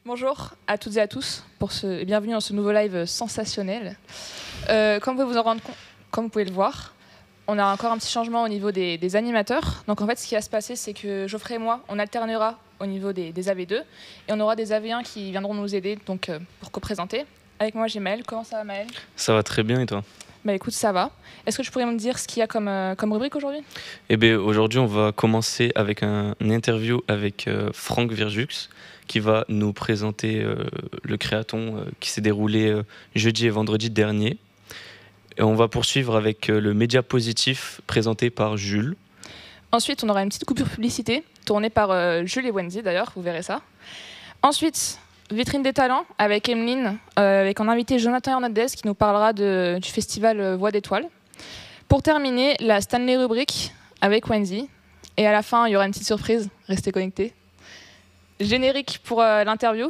Bonjour à toutes et à tous et bienvenue dans ce nouveau live sensationnel. Comme vous pouvez le voir, on a encore un petit changement au niveau des animateurs. Donc en fait, ce qui va se passer, c'est que Geoffrey et moi, on alternera au niveau des AV2 et on aura des AV1 qui viendront nous aider pour co-présenter. Avec moi, j'ai Maël. Comment ça va, Maël? Ça va très bien et toi? Bah écoute, ça va. Est-ce que tu pourrais me dire ce qu'il y a comme rubrique aujourd'hui? Eh bien, aujourd'hui, on va commencer avec une interview avec Franck Virjux qui va nous présenter le créaton qui s'est déroulé jeudi et vendredi dernier. Et on va poursuivre avec le média positif présenté par Jules. Ensuite, on aura une petite coupure publicité tournée par Jules et Wendy, d'ailleurs, vous verrez ça. Ensuite, vitrine des talents avec Emeline, avec en invité Jonathan Hernandez qui nous parlera du festival Voix d'étoiles. Pour terminer, la Stanley rubrique avec Wendy. Et à la fin, il y aura une petite surprise, restez connectés. Générique pour l'interview.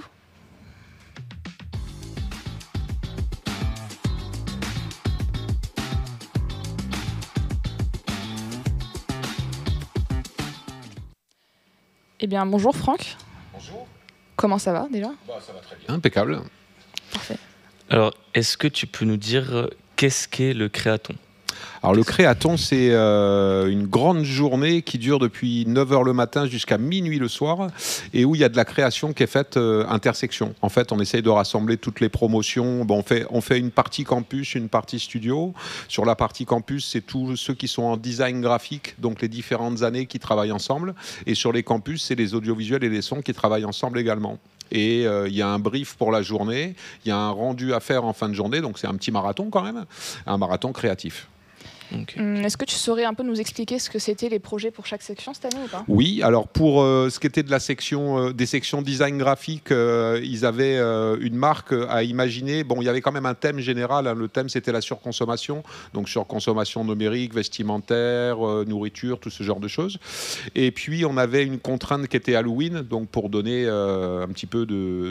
Eh bien, bonjour Franck. Bonjour. Comment ça va déjà? Ça va très bien. Impeccable. Parfait. Alors, est-ce que tu peux nous dire qu'est-ce qu'est le créaton? Alors le créaton, c'est une grande journée qui dure depuis 9h le matin jusqu'à minuit le soir et où il y a de la création qui est faite intersection. En fait, on essaye de rassembler toutes les promotions. Bon, on fait une partie campus, une partie studio. Sur la partie campus, c'est tous ceux qui sont en design graphique, donc les différentes années qui travaillent ensemble. Et sur les campus, c'est les audiovisuels et les sons qui travaillent ensemble également. Et il y a un brief pour la journée, il y a un rendu à faire en fin de journée, donc c'est un petit marathon quand même, un marathon créatif. Okay. Est-ce que tu saurais un peu nous expliquer ce que c'était les projets pour chaque section cette année ou pas? Oui, alors pour ce qui était de la section, des sections design graphique, ils avaient une marque à imaginer. Bon, il y avait quand même un thème général. Hein. Le thème, c'était la surconsommation. Donc surconsommation numérique, vestimentaire, nourriture, tout ce genre de choses. Et puis, on avait une contrainte qui était Halloween, donc pour donner un petit peu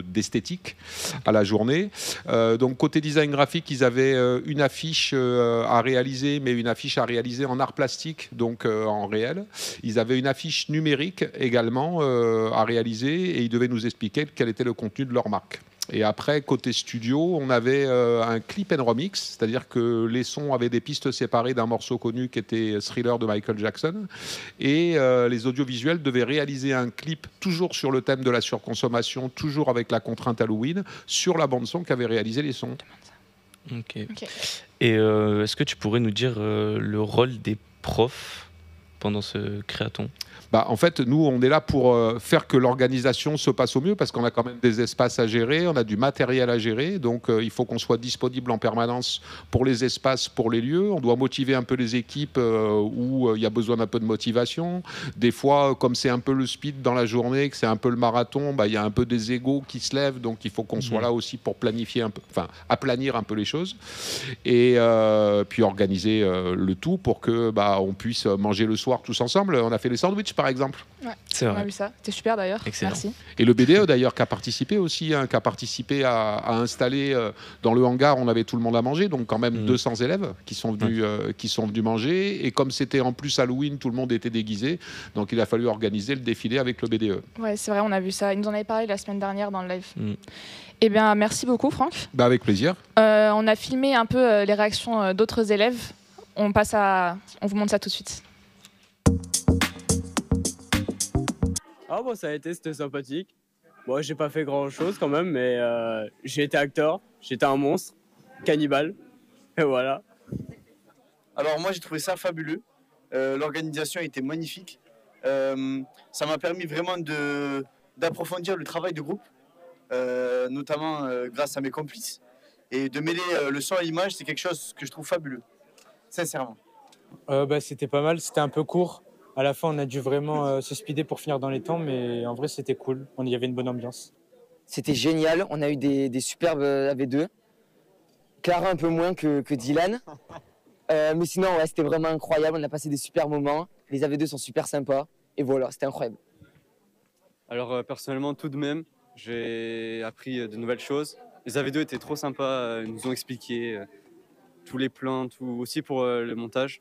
d'esthétique à la journée. Donc côté design graphique, ils avaient une affiche à réaliser, mais une affiche à réaliser en art plastique, donc en réel. Ils avaient une affiche numérique également à réaliser et ils devaient nous expliquer quel était le contenu de leur marque. Et après, côté studio, on avait un clip and remix, c'est-à-dire que les sons avaient des pistes séparées d'un morceau connu qui était Thriller de Michael Jackson. Et les audiovisuels devaient réaliser un clip toujours sur le thème de la surconsommation, toujours avec la contrainte Halloween, sur la bande-son qu'avaient réalisé les sons. Okay. Et est-ce que tu pourrais nous dire le rôle des profs pendant ce créaton? En fait, nous, on est là pour faire que l'organisation se passe au mieux parce qu'on a quand même des espaces à gérer, on a du matériel à gérer, donc il faut qu'on soit disponible en permanence pour les espaces, pour les lieux. On doit motiver un peu les équipes où il y a besoin d'un peu de motivation. Des fois, comme c'est un peu le speed dans la journée, que c'est un peu le marathon, il y a un peu des égos qui se lèvent, donc il faut qu'on soit là aussi pour planifier un peu, enfin, aplanir un peu les choses et puis organiser le tout pour que on puisse manger le soir tous ensemble. On a fait les sandwichs par exemple. Ouais, c'est vrai. On a vu ça. C'était super d'ailleurs. Excellent. Merci. Et le BDE d'ailleurs qui a participé aussi, qui a participé à installer dans le hangar, on avait tout le monde à manger, donc quand même 200 élèves qui sont venus manger. Et comme c'était en plus Halloween, tout le monde était déguisé, donc il a fallu organiser le défilé avec le BDE. Ouais, c'est vrai, on a vu ça. Il nous en avait parlé la semaine dernière dans le live. Eh bien, merci beaucoup Franck. Avec plaisir. On a filmé un peu les réactions d'autres élèves. On vous montre ça tout de suite. Ah bon, c'était sympathique. Bon, j'ai pas fait grand chose quand même, mais j'ai été acteur, j'étais un monstre, cannibale, et voilà. Alors moi j'ai trouvé ça fabuleux, l'organisation était magnifique, ça m'a permis vraiment d'approfondir le travail de groupe, notamment grâce à mes complices, et de mêler le son à l'image, c'est quelque chose que je trouve fabuleux, sincèrement. C'était pas mal, c'était un peu court. À la fin, on a dû vraiment se speeder pour finir dans les temps, mais en vrai, c'était cool. Il y avait une bonne ambiance. C'était génial. On a eu des superbes AV2. Clara un peu moins que Dylan. Mais sinon, ouais, c'était vraiment incroyable. On a passé des super moments. Les AV2 sont super sympas. Et voilà, c'était incroyable. Alors, personnellement, tout de même, j'ai appris de nouvelles choses. Les AV2 étaient trop sympas. Ils nous ont expliqué tous les plans, tout aussi pour le montage.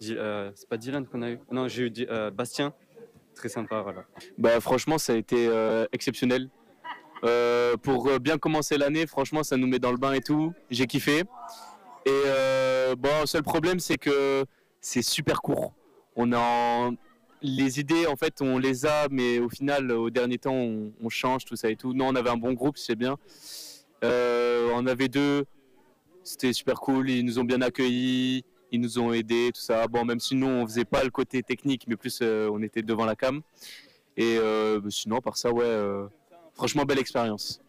C'est pas Dylan qu'on a eu. Non, j'ai eu Bastien. Très sympa, voilà. Franchement, ça a été exceptionnel. pour bien commencer l'année. Franchement, ça nous met dans le bain et tout. J'ai kiffé. Et bon, seul problème, c'est que c'est super court. Les idées, en fait, on les a, mais au final, au dernier temps, on change tout ça et tout. Non, on avait un bon groupe, c'est bien. On avait 2, c'était super cool. Ils nous ont bien accueillis, ils nous ont aidés, tout ça. Bon, même si nous, on faisait pas le côté technique, mais plus on était devant la cam. Et sinon, par ça, ouais, franchement, belle expérience.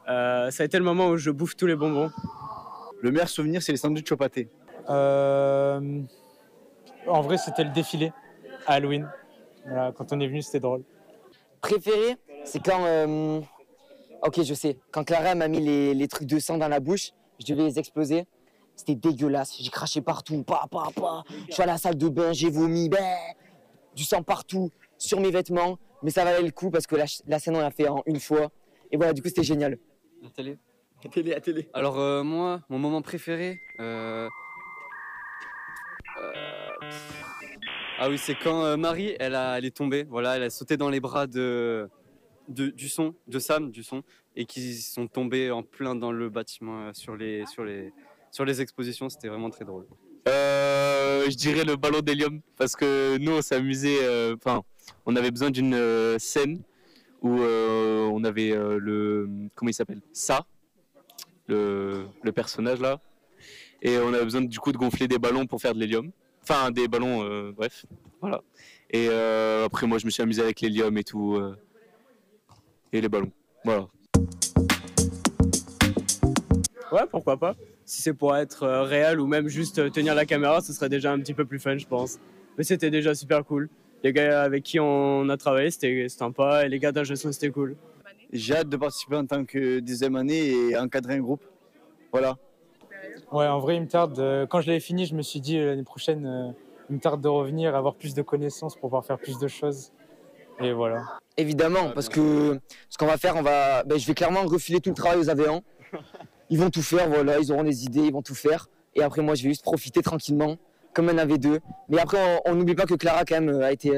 Ça a été le moment où je bouffe tous les bonbons. Le meilleur souvenir, c'est les sandwichs au pâté. En vrai, c'était le défilé à Halloween. Voilà, quand on est venu, c'était drôle. Préféré, c'est quand... Ok, je sais. Quand Clara m'a mis les trucs de sang dans la bouche, je devais les exploser. C'était dégueulasse. J'ai craché partout. Je suis à la salle de bain, j'ai vomi. Du sang partout, sur mes vêtements. Mais ça valait le coup parce que la scène, on l'a fait en une fois. Et voilà, du coup, c'était génial. La télé. La télé. Alors moi, mon moment préféré, ah oui, c'est quand Marie, elle est tombée, voilà, elle a sauté dans les bras de Sam, et qui sont tombés en plein dans le bâtiment sur les expositions. C'était vraiment très drôle. Je dirais le ballon d'hélium, parce que nous, on s'amusait, on avait besoin d'une scène où on avait comment il s'appelle, le personnage là, et on avait besoin du coup de gonfler des ballons pour faire de l'hélium, enfin des ballons, bref, voilà. Et après moi je me suis amusé avec l'hélium et tout, et les ballons, voilà. Ouais, pourquoi pas. Si c'est pour être réel ou même juste tenir la caméra, ce serait déjà un petit peu plus fun, je pense. Mais c'était déjà super cool. Les gars avec qui on a travaillé, c'était sympa, et les gars d'ingé son, c'était cool. J'ai hâte de participer en tant que 10e année et encadrer un groupe. Voilà. Ouais, en vrai, il me tarde. Quand je l'avais fini, je me suis dit l'année prochaine, il me tarde de revenir, avoir plus de connaissances pour pouvoir faire plus de choses. Et voilà. Évidemment, parce que ce qu'on va faire, je vais clairement refiler tout le travail aux AV1. Ils vont tout faire, voilà, ils auront les idées, ils vont tout faire. Et après, moi, je vais juste profiter tranquillement, comme un AV2. Mais après, on n'oublie pas que Clara, quand même, a été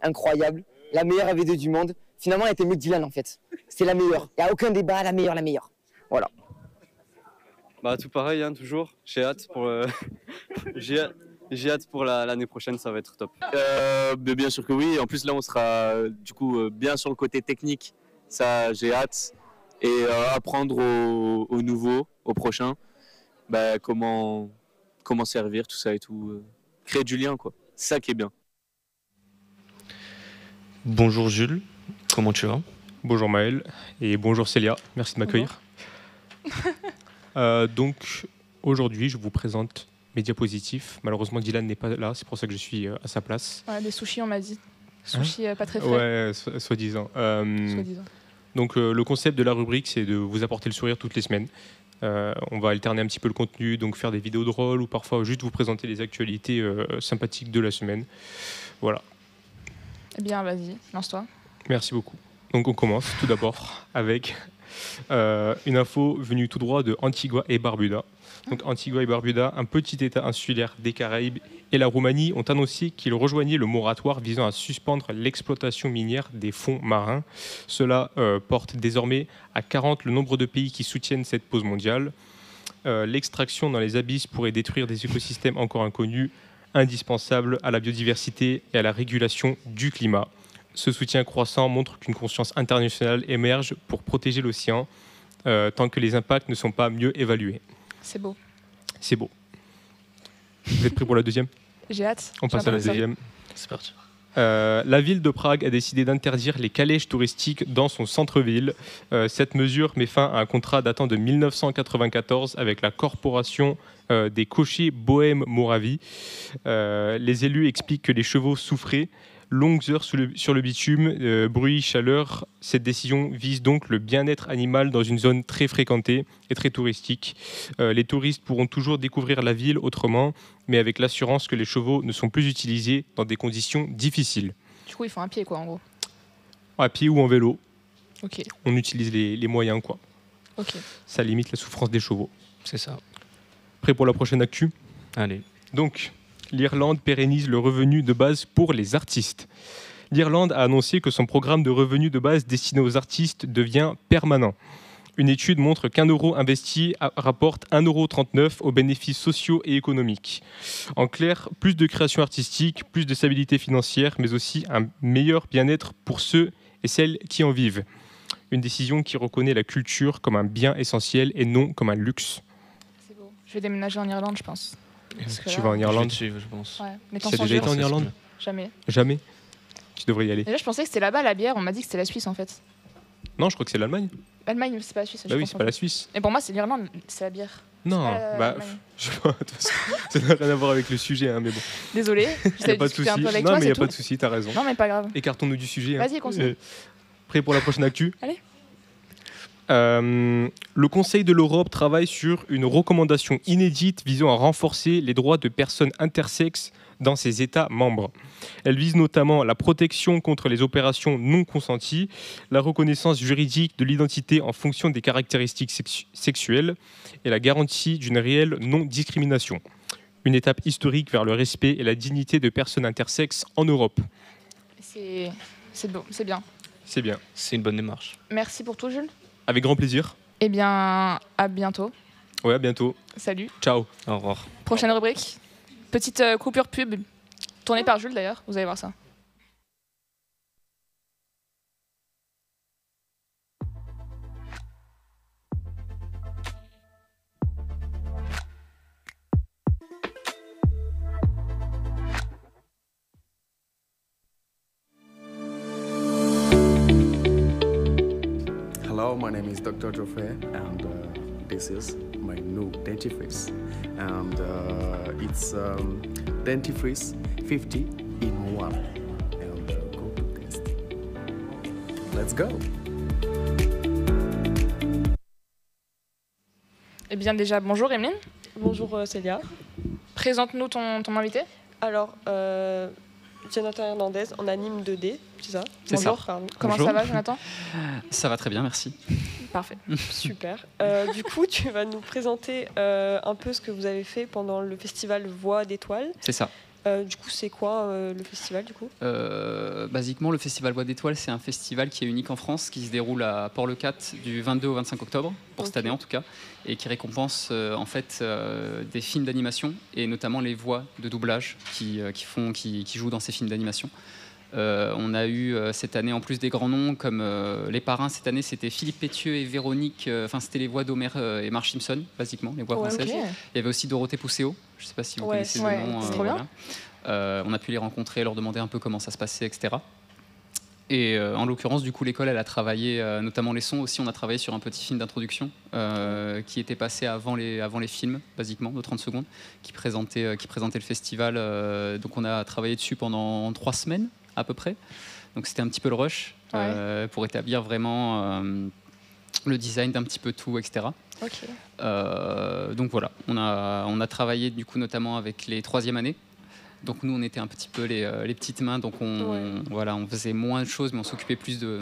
incroyable. La meilleure AV2 du monde. Finalement, elle était mieux que Dylan, en fait. C'est la meilleure. Il n'y a aucun débat, la meilleure. Voilà. Bah, tout pareil, hein, toujours. J'ai hâte pour, j'ai hâte pour l'année prochaine, ça va être top. Bien sûr que oui. En plus, là, on sera du coup bien sur le côté technique. Ça, j'ai hâte. Et apprendre aux nouveaux, aux prochains, comment servir, tout ça et tout. Créer du lien, quoi. C'est ça qui est bien. Bonjour Jules, comment tu vas? Bonjour Maël et bonjour Célia, merci de m'accueillir. Donc aujourd'hui, je vous présente mes diapositifs. Malheureusement, Dylan n'est pas là, c'est pour ça que je suis à sa place. Ouais, des sushis, on m'a dit. Sushis pas très frais. Ouais, soi-disant. Donc le concept de la rubrique, c'est de vous apporter le sourire toutes les semaines. On va alterner un petit peu le contenu, donc faire des vidéos drôles ou parfois juste vous présenter les actualités sympathiques de la semaine. Voilà. Eh bien, vas-y, lance-toi. Merci beaucoup. Donc on commence tout d'abord avec une info venue tout droit de Antigua et Barbuda. Donc Antigua et Barbuda, un petit état insulaire des Caraïbes, et la Roumanie ont annoncé qu'ils rejoignaient le moratoire visant à suspendre l'exploitation minière des fonds marins. Cela porte désormais à 40 le nombre de pays qui soutiennent cette pause mondiale. L'extraction dans les abysses pourrait détruire des écosystèmes encore inconnus, indispensables à la biodiversité et à la régulation du climat. Ce soutien croissant montre qu'une conscience internationale émerge pour protéger l'océan, tant que les impacts ne sont pas mieux évalués. C'est beau. C'est beau. Vous êtes prêts pour la deuxième? J'ai hâte. On passe à la deuxième. C'est parti. La ville de Prague a décidé d'interdire les calèches touristiques dans son centre-ville. Cette mesure met fin à un contrat datant de 1994 avec la corporation des cochers Bohème-Moravie. Les élus expliquent que les chevaux souffraient. Longues heures sur le bitume, bruit, chaleur. Cette décision vise donc le bien-être animal dans une zone très fréquentée et très touristique. Les touristes pourront toujours découvrir la ville autrement, mais avec l'assurance que les chevaux ne sont plus utilisés dans des conditions difficiles. Du coup, ils font à pied, quoi, en gros. À pied ou en vélo. Ok. On utilise les moyens, quoi. Ok. Ça limite la souffrance des chevaux. C'est ça. Prêt pour la prochaine actu? Allez. Donc, l'Irlande pérennise le revenu de base pour les artistes. l'Irlande a annoncé que son programme de revenus de base destiné aux artistes devient permanent. Une étude montre qu'un euro investi rapporte 1,39 € aux bénéfices sociaux et économiques. En clair, plus de création artistique, plus de stabilité financière, mais aussi un meilleur bien-être pour ceux et celles qui en vivent. Une décision qui reconnaît la culture comme un bien essentiel et non comme un luxe. C'est beau. Je vais déménager en Irlande, je pense. Tu vas en Irlande? Je pense. Ouais. Mais Tu as déjà été en Irlande? Jamais. Jamais? Tu devrais y aller. Déjà, je pensais que c'était là-bas la bière. On m'a dit que c'était la Suisse en fait. Non, je crois que c'est l'Allemagne. L'Allemagne, c'est pas la Suisse. Bah oui, c'est pas la Suisse. Et pour moi, c'est l'Irlande, c'est la bière. Non, bah, je sais pas, de toute façon, ça n'a rien à voir avec le sujet, hein, mais bon. Désolé, il n'y a pas de souci. Un peu avec Non, toi, mais il n'y a tout. pas de souci, t'as raison. Non, mais pas grave. Écartons-nous du sujet. Vas-y, continue. Prêt pour la prochaine actu? Allez. Le Conseil de l'Europe travaille sur une recommandation inédite visant à renforcer les droits de personnes intersexes dans ses États membres. Elle vise notamment la protection contre les opérations non consenties, la reconnaissance juridique de l'identité en fonction des caractéristiques sexuelles et la garantie d'une réelle non-discrimination. Une étape historique vers le respect et la dignité de personnes intersexes en Europe. C'est beau, c'est bien. C'est bien. C'est une bonne démarche. Merci pour tout, Jules. Avec grand plaisir. Eh bien, à bientôt. Ouais, à bientôt. Salut. Ciao. Au revoir. Prochaine rubrique. Petite coupure pub, tournée par Jules d'ailleurs, vous allez voir ça. Hello, my name is Dr. Joffre, and this is my new dentifrice. And it's dentifrice 50 in 1. And go to test. Let's go. Eh bien déjà, bonjour Emeline. Bonjour Célia. Présente-nous ton invité. Alors, Jonathan Hernandez en anime 2D, c'est ça? C'est Bonjour. ça. Pardon. Comment Bonjour. ça va, Jonathan? Ça va très bien, merci. Parfait. Super. Du coup, tu vas nous présenter un peu ce que vous avez fait pendant le festival Voix d'étoiles. C'est ça. Du coup, c'est quoi le festival du coup? Basiquement, le festival Voix d'étoiles, c'est un festival qui est unique en France, qui se déroule à Port-le-Cat du 22 au 25 octobre, pour cette année en tout cas, et qui récompense en fait des films d'animation, et notamment les voix de doublage qui jouent dans ces films d'animation. On a eu cette année en plus des grands noms comme les parrains cette année, c'était Philippe Pétieux et Véronique, c'était les voix d'Homer et Marge Simpson, basiquement, les voix françaises. Okay. Il y avait aussi Dorothée Pousseau, je ne sais pas si vous connaissez le nom. C'est trop bien. On a pu les rencontrer, leur demander un peu comment ça se passait, etc. Et en l'occurrence, du coup, l'école, elle a travaillé, notamment les sons aussi, on a travaillé sur un petit film d'introduction qui était passé avant les films, basiquement, de 30 secondes, qui présentait le festival. Donc on a travaillé dessus pendant 3 semaines, à peu près. Donc c'était un petit peu le rush pour établir vraiment le design d'un petit peu tout, etc. Okay. Donc voilà, on a travaillé du coup notamment avec les 3e années. Donc nous on était un petit peu les petites mains, donc on faisait moins de choses, mais on s'occupait plus de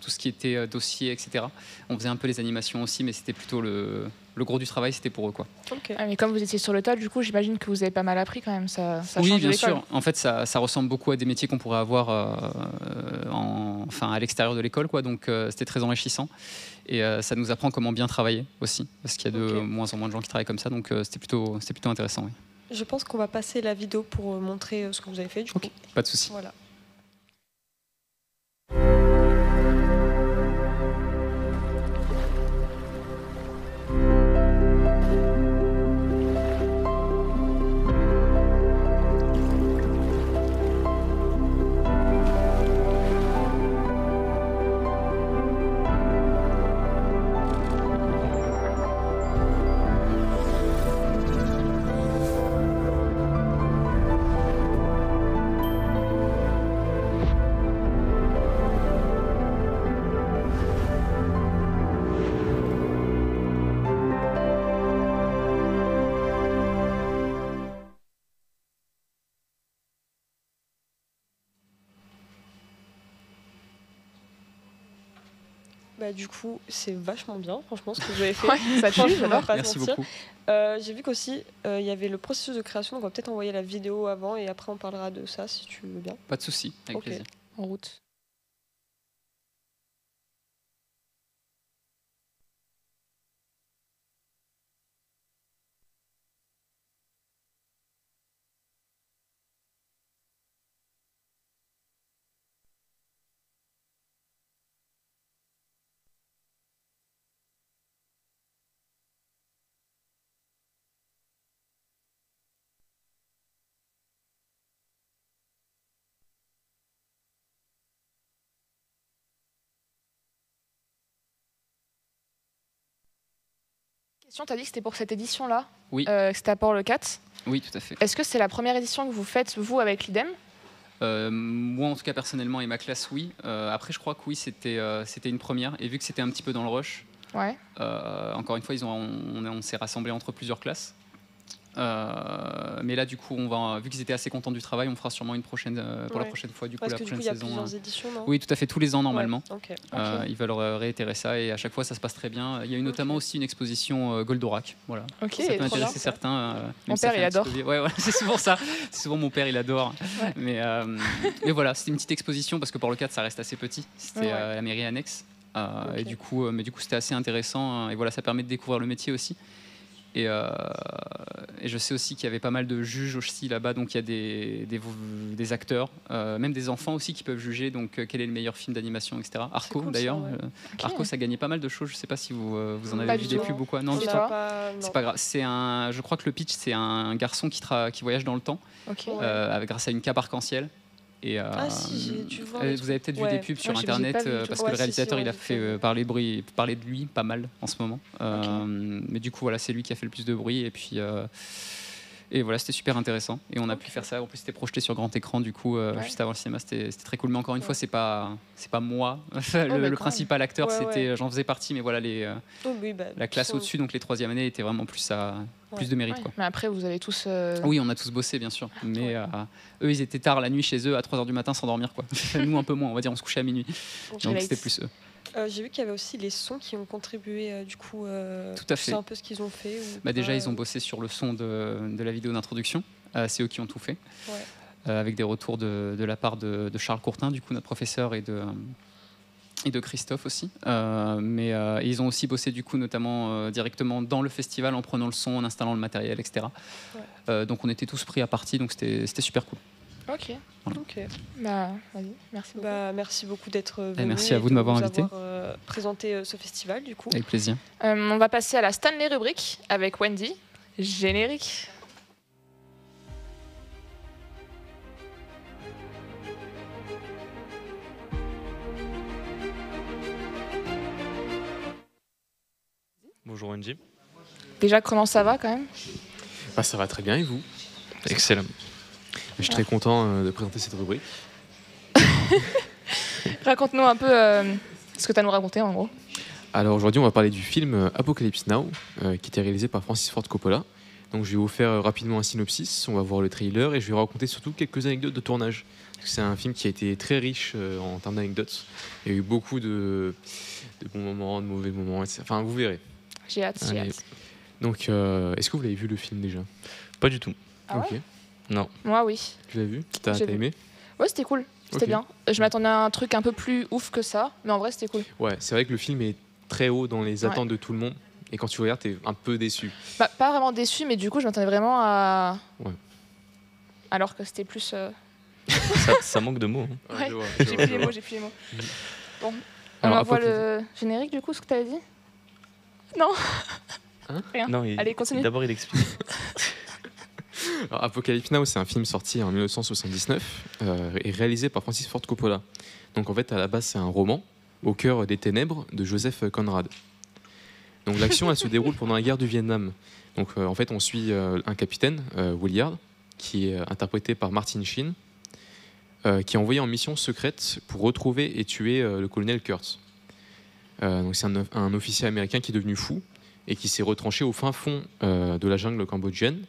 tout ce qui était dossier, etc. On faisait un peu les animations aussi, mais c'était plutôt le gros du travail, c'était pour eux, quoi. Okay. Ah, mais comme vous étiez sur le tas, du coup, j'imagine que vous avez pas mal appris quand même. Ça oui, change bien de l'école. sûr. En fait, ça ressemble beaucoup à des métiers qu'on pourrait avoir à l'extérieur de l'école, quoi. Donc c'était très enrichissant. Et ça nous apprend comment bien travailler aussi, parce qu'il y a de moins en moins de gens qui travaillent comme ça. Donc c'était plutôt intéressant. Oui. Je pense qu'on va passer la vidéo pour montrer ce que vous avez fait, du coup. Pas de souci. Voilà. Bah, du coup, c'est vachement bien, franchement, ce que vous avez fait. Ça tue, j'adore. Merci beaucoup. J'ai vu qu'aussi, il y avait le processus de création, donc on va peut-être envoyer la vidéo avant et après on parlera de ça, si tu veux bien. Pas de souci, avec plaisir. en route. Question, tu as dit que c'était pour cette édition-là, Oui. Que c'était à Port-le 4. Oui, tout à fait. Est-ce que c'est la première édition que vous faites, vous, avec l'IDEM? Moi, en tout cas, personnellement, et ma classe, oui. Après, je crois que oui, c'était une première. Et vu que c'était un petit peu dans le rush, Ouais. encore une fois, on s'est rassemblés entre plusieurs classes. Mais là, du coup, vu qu'ils étaient assez contents du travail, on fera sûrement une prochaine pour la prochaine fois. Du coup, Parce la que prochaine du coup, il y a saison. plusieurs éditions, non? Oui, tout à fait, tous les ans normalement. Ouais, ok. Ils veulent réitérer ça et à chaque fois, ça se passe très bien. Il y a eu notamment aussi une exposition Goldorak. Voilà. Ok, Ça peut trop intéresser bien. certains. Mon père, il adore. Ouais, c'est souvent ça. C'est souvent mon père, il adore. Ouais. Mais voilà, c'était une petite exposition parce que pour le 4, ça reste assez petit. C'était Ouais. la mairie annexe. Et du coup, c'était assez intéressant. Et voilà, ça permet de découvrir le métier aussi. Et je sais aussi qu'il y avait pas mal de juges aussi là-bas, donc il y a des acteurs, même des enfants aussi qui peuvent juger, donc quel est le meilleur film d'animation, etc. Arco cool, d'ailleurs, ça, ouais. Arco ça gagnait pas mal de choses, je sais pas si vous en Pas avez du vu des tout. pubs ou quoi. Non, C'est du tout. pas- C'est pas grave. Je crois que le pitch c'est un garçon qui voyage dans le temps, Ok. grâce à une cape arc-en-ciel. Et, si, j'ai dû voir vous des trucs. avez peut-être vu Ouais. des pubs sur Ouais, j'ai internet pas vu du parce tout. que Ouais, le réalisateur si, il a ouais, fait parler de lui pas mal en ce moment. Mais du coup voilà, c'est lui qui a fait le plus de bruit et voilà, c'était super intéressant et on a pu faire ça. En plus c'était projeté sur grand écran du coup juste avant le cinéma, c'était très cool. Mais encore une fois c'est pas moi le principal acteur, Ouais, c'était ouais. j'en faisais partie, mais voilà Oh, oui, bah, la classe ils sont- au-dessus, donc les troisième années étaient vraiment plus de mérite Ouais. quoi. Mais après, vous avez tous. Oui, on a tous bossé, bien sûr. Mais eux, ils étaient tard la nuit chez eux, à 3h du matin, s'endormir. Quoi. Nous, un peu moins, on va dire, on se couchait à minuit. Donc, Right. c'était plus eux. J'ai vu qu'il y avait aussi les sons qui ont contribué, du coup. Tout à fait. C'est un peu ce qu'ils ont fait. Ou Déjà, pas, ils ont bossé sur le son de la vidéo d'introduction. C'est eux qui ont tout fait. Ouais. Avec des retours de la part de Charles Courtin, du coup, notre professeur, et de Christophe aussi. Mais ils ont aussi bossé, du coup, notamment directement dans le festival, en prenant le son, en installant le matériel, etc. Ouais. Donc, on était tous pris à partie, donc c'était super cool. Ok. Voilà. Ok. Bah, vas-y, merci beaucoup. Merci beaucoup d'être venu. merci à vous de m'avoir invité. Présenté ce festival, du coup. Avec plaisir. On va passer à la Stanley rubrique avec Wendy. Générique. Bonjour Wendy. Déjà, comment ça va quand même? Ça va très bien et vous? Excellent. Je suis très content de présenter cette rubrique. Raconte-nous un peu ce que tu as à nous raconter en gros. Alors aujourd'hui on va parler du film Apocalypse Now qui était réalisé par Francis Ford Coppola. Donc je vais vous faire rapidement un synopsis, on va voir le trailer et je vais raconter surtout quelques anecdotes de tournage. Parce que c'est un film qui a été très riche en termes d'anecdotes. Il y a eu beaucoup de bons moments, de mauvais moments, etc. Enfin vous verrez. J'ai hâte, j'ai hâte. Donc est-ce que vous l'avez vu le film déjà? Pas du tout. Ah ouais? Ok. Non. Moi oui. Tu l'as vu? T'as J'ai vu. aimé? Ouais, c'était cool. C'était Ok. bien. Je m'attendais à un truc un peu plus ouf que ça, mais en vrai c'était cool. Ouais, c'est vrai que le film est très haut dans les attentes de tout le monde. Et quand tu regardes, t'es un peu déçu. Bah, pas vraiment déçu, mais du coup je m'attendais vraiment à. Ouais. Alors que c'était plus. Ça manque de mots. hein. Ouais, je vois, j'ai plus les mots, j'ai plus les mots. Bon, on Alors, envoie le générique du coup, ce que t'avais dit? Non. Rien. Non, Allez, continue. D'abord, il explique. Alors, Apocalypse Now, c'est un film sorti en 1979 et réalisé par Francis Ford Coppola. Donc en fait, à la base, c'est un roman au cœur des ténèbres de Joseph Conrad. Donc l'action, elle se déroule pendant la guerre du Vietnam. Donc en fait, on suit un capitaine, Willard, qui est interprété par Martin Sheen, qui est envoyé en mission secrète pour retrouver et tuer le colonel Kurtz. Donc c'est un officier américain qui est devenu fou et qui s'est retranché au fin fond de la jungle cambodgienne,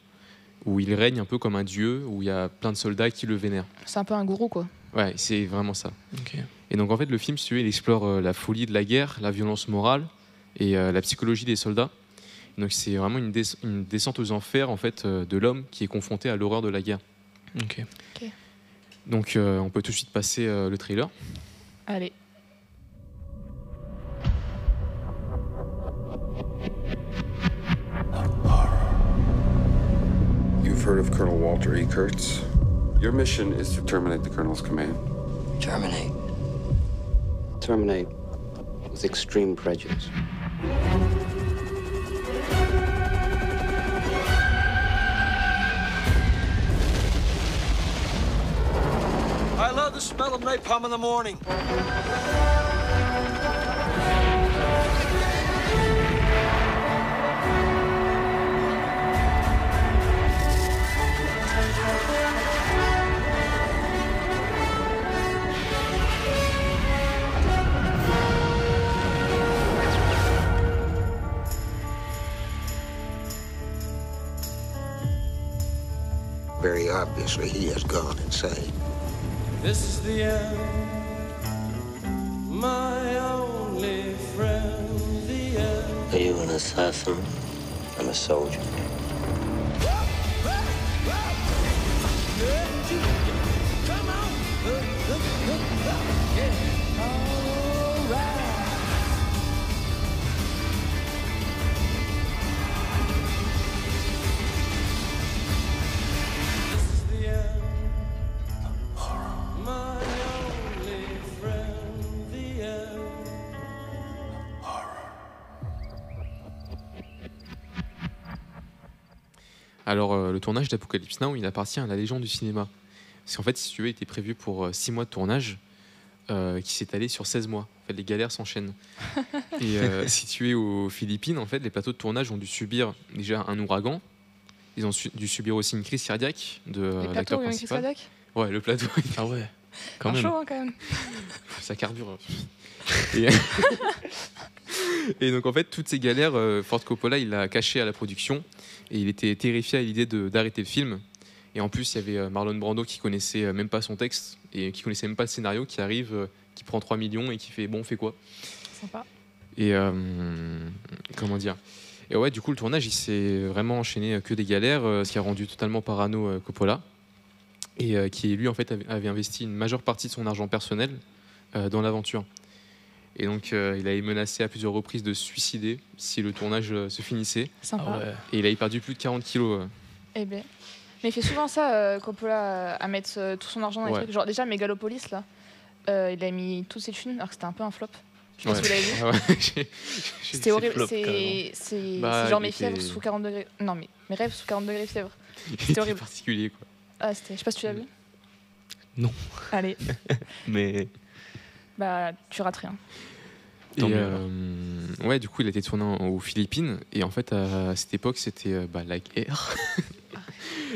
où il règne un peu comme un dieu, où il y a plein de soldats qui le vénèrent. C'est un peu un gourou quoi. Ouais, c'est vraiment ça. Ok. Et donc en fait, le film, si tu veux, il explore la folie de la guerre, la violence morale et la psychologie des soldats. Donc c'est vraiment une descente aux enfers en fait de l'homme qui est confronté à l'horreur de la guerre. Ok. Ok. Donc on peut tout de suite passer le trailer. Allez. You've heard of Colonel Walter E. Kurtz? Your mission is to terminate the Colonel's command. Terminate. Terminate with extreme prejudice. I love the smell of napalm in the morning. Very obviously, he has gone insane. This is the end, my only friend, the end. Are you an assassin? I'm a soldier. Alors, le tournage d'Apocalypse Now, il appartient à la légende du cinéma. Parce qu'en fait, si tu veux, il était prévu pour 6 mois de tournage, qui s'est allé sur 16 mois. En fait, les galères s'enchaînent. Et situé aux Philippines, en fait, les plateaux de tournage ont dû subir déjà un ouragan. Ils ont dû subir aussi une crise cardiaque de l'acteur principal. Cardiaque Ouais, le plateau. Ah ouais, quand un même. chaud hein, quand même. Ça carbure. Et donc en fait, toutes ces galères, Ford Coppola, il l'a caché à la production et il était terrifié à l'idée d'arrêter le film. Et en plus, il y avait Marlon Brando qui connaissait même pas son texte et qui connaissait même pas le scénario, qui arrive, qui prend 3 millions et qui fait bon, on fait quoi ? Sympa. Et comment dire ? Et ouais, du coup, le tournage, il s'est vraiment enchaîné que des galères, ce qui a rendu totalement parano Coppola, et qui lui en fait avait investi une majeure partie de son argent personnel dans l'aventure. Et donc, il avait menacé à plusieurs reprises de se suicider si le tournage se finissait. Sympa. Ah ouais. Et il avait perdu plus de 40 kilos. Eh bien. Mais il fait souvent ça, Coppola, à mettre tout son argent dans les Ouais. trucs. Genre, déjà, Megalopolis, là, il a mis toutes ses thunes, alors que c'était un peu un flop. Je sais pas si vous l'avez vu. Ah ouais, C'était horrible. flop, C'est Bah, genre il mes fièvres était- sous 40 degrés. Non, mais mes rêves sous 40 degrés fièvre. Il C'était était horrible. particulier, quoi. Ah, je sais pas si tu l'as vu. Non. Allez. Mais Bah, tu rates rien. Et Tant mieux, ouais, du coup, il a été tourné aux Philippines. Et en fait, à cette époque, c'était la guerre.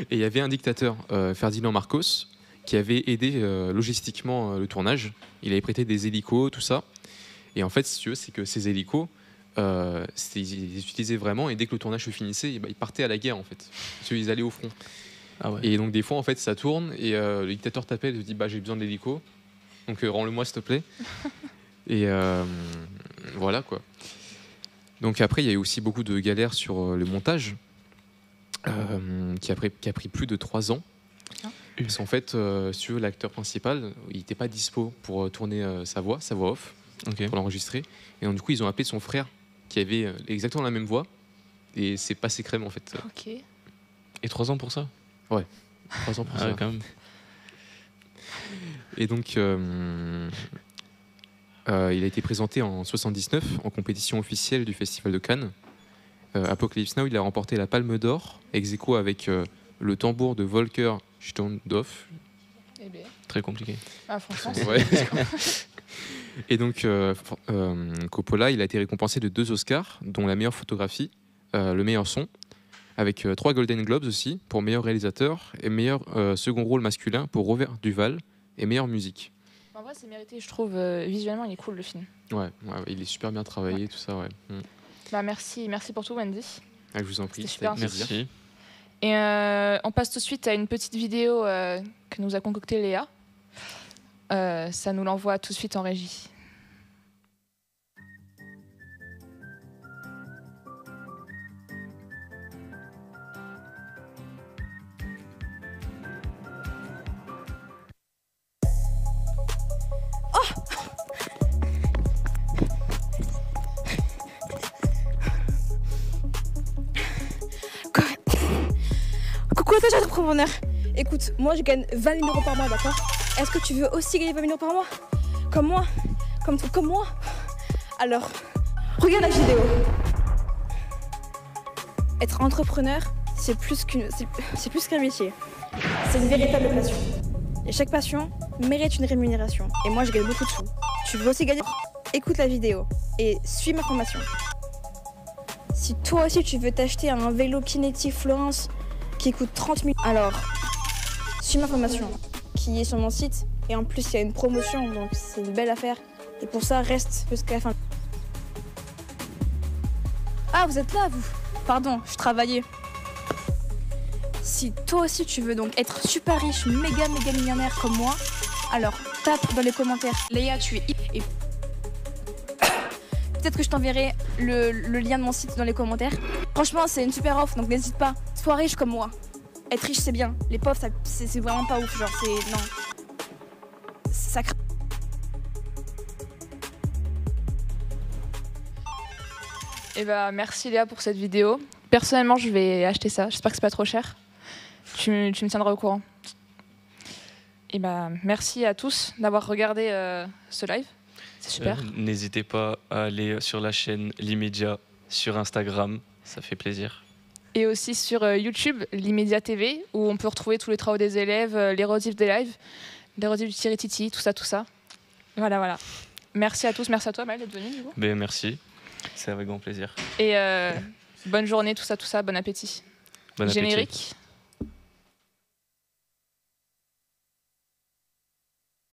Et il y avait un dictateur, Ferdinand Marcos, qui avait aidé logistiquement le tournage. Il avait prêté des hélicos, tout ça. Et en fait, si tu veux, c'est que ces hélicos, ils les utilisaient vraiment. Et dès que le tournage se finissait, ils partaient à la guerre, en fait. Parce qu'ils allaient au front. Ah ouais. Et donc, des fois, en fait, ça tourne. Et le dictateur t'appelle et te dit j'ai besoin d'hélico. Donc, rends-le-moi, s'il te plaît. Et voilà, quoi. Donc, après, il y a eu aussi beaucoup de galères sur le montage. Qui a pris plus de 3 ans. Parce qu'en fait, si tu veux, l'acteur principal, il n'était pas dispo pour tourner sa voix off, pour l'enregistrer. Et donc, du coup, ils ont appelé son frère, qui avait exactement la même voix. Et c'est passé crème, en fait. Ok. Et 3 ans pour ça ? Ouais, 3 ans pour ça. Ouais, quand même. Et donc, il a été présenté en 79 en compétition officielle du Festival de Cannes. Apocalypse Now, il a remporté la Palme d'Or, ex aequo avec le tambour de Volker Stondorf. Eh bien. Très compliqué. Ah, franchement, Ouais. Et donc, Coppola, il a été récompensé de 2 Oscars, dont la meilleure photographie, le meilleur son, avec 3 Golden Globes aussi, pour meilleur réalisateur, et meilleur second rôle masculin pour Robert Duval, et meilleure musique. En vrai, c'est mérité, je trouve. Visuellement, il est cool, le film. Ouais, il est super bien travaillé, tout ça, ouais. Bah, merci pour tout, Wendy. Ah, je vous en prie, C'était super. plaisir. Et on passe tout de suite à une petite vidéo que nous a concoctée Léa. Ça nous l'envoie tout de suite en régie. entrepreneur. Écoute, moi je gagne 20 000 euros par mois, d'accord? Est-ce que tu veux aussi gagner 20 000 euros par mois? Comme moi? Comme moi? Alors, regarde la vidéo. Être entrepreneur, c'est plus qu'un métier. C'est une véritable passion. Et chaque passion mérite une rémunération. Et moi, je gagne beaucoup de sous. Tu veux aussi gagner? Écoute la vidéo et suis ma formation. Si toi aussi tu veux t'acheter un vélo Kinetic Florence qui coûte 30 000, alors suis ma formation qui est sur mon site. Et en plus, il y a une promotion, donc c'est une belle affaire. Et pour ça, reste jusqu'à la fin. Ah, vous êtes là, vous? Pardon, je travaillais. Si toi aussi tu veux donc être super riche, méga millionnaire comme moi, alors tape dans les commentaires. Léa, tu es et peut-être que je t'enverrai le lien de mon site dans les commentaires. Franchement, c'est une super offre, donc n'hésite pas. Sois riche comme moi. Être riche, c'est bien. Les pauvres, c'est vraiment pas ouf. Genre, c'est... Non. Ça craint. Eh ben, merci Léa pour cette vidéo. Personnellement, je vais acheter ça. J'espère que c'est pas trop cher. Tu me tiendras au courant. Et ben, merci à tous d'avoir regardé ce live. C'est super. N'hésitez pas à aller sur la chaîne L'Immédiat sur Instagram. Ça fait plaisir. Et aussi sur YouTube, l'Immédiat TV, où on peut retrouver tous les travaux des élèves, les rediffs des lives, les rediffs du Thierry Titi, tout ça. Voilà. Merci à tous. Merci à toi, Maël, d'être venu. Ben, merci. C'est avec grand plaisir. Et bonne journée, tout ça. Bon appétit. Bon appétit. Générique.